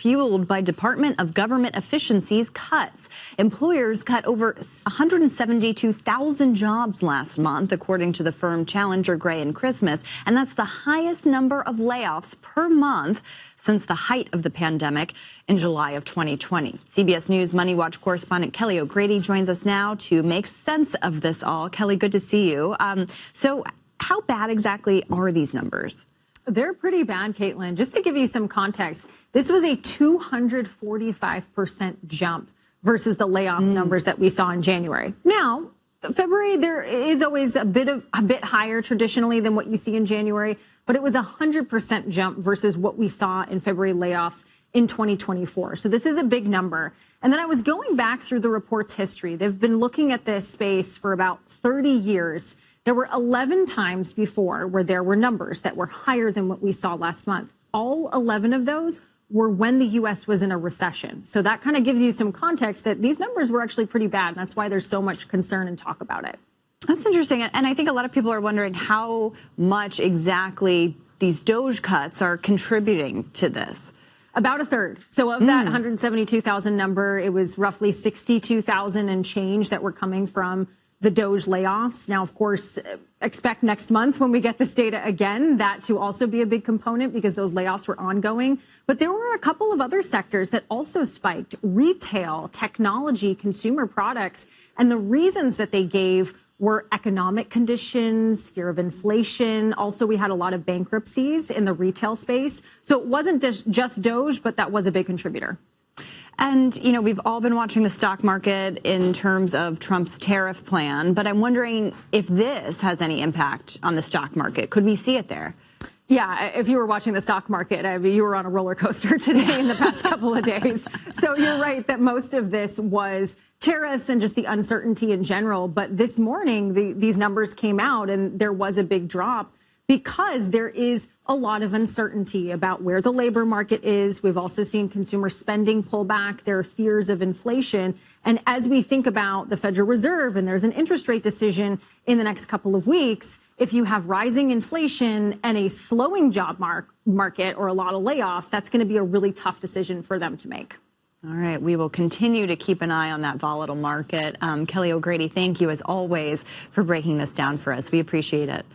fueled by Department of Government Efficiency's cuts. Employers cut over 172,000 jobs last month, according to the firm Challenger, Gray and Christmas, and that's the highest number of layoffs per month since the height of the pandemic in July of 2020. CBS News Money Watch correspondent Kelly O'Grady joins us now to make sense of this all. Kelly, good to see you. So how bad exactly are these numbers? They're pretty bad, Caitlin. Just to give you some context, this was a 245% jump versus the layoffs numbers that we saw in January. Now, February, there is always a bit higher traditionally than what you see in January, but it was a 100% jump versus what we saw in February layoffs in 2024. So this is a big number. And then I was going back through the report's history. They've been looking at this space for about 30 years. There were 11 times before where there were numbers that were higher than what we saw last month. All 11 of those were when the U.S. was in a recession. So that kind of gives you some context that these numbers were actually pretty bad. And that's why there's so much concern and talk about it. That's interesting. And I think a lot of people are wondering how much exactly these DOGE cuts are contributing to this. About a third. So of that 172,000 number, it was roughly 62,000 and change that were coming from the DOGE layoffs. Now, of course, expect next month when we get this data again, that to also be a big component because those layoffs were ongoing. But there were a couple of other sectors that also spiked: retail, technology, consumer products. And the reasons that they gave were economic conditions, fear of inflation. Also, we had a lot of bankruptcies in the retail space. So it wasn't just DOGE, but that was a big contributor. And, you know, we've all been watching the stock market in terms of Trump's tariff plan, but I'm wondering if this has any impact on the stock market. Could we see it there? Yeah, if you were watching the stock market, I mean, you were on a roller coaster today in the past couple of days. So you're right that most of this was tariffs and just the uncertainty in general. But this morning, these numbers came out and there was a big drop because there is a lot of uncertainty about where the labor market is. We've also seen consumer spending pull back. There are fears of inflation. And as we think about the Federal Reserve and there's an interest rate decision in the next couple of weeks, if you have rising inflation and a slowing job market or a lot of layoffs, that's going to be a really tough decision for them to make. All right. We will continue to keep an eye on that volatile market. Kelly O'Grady, thank you as always for breaking this down for us. We appreciate it.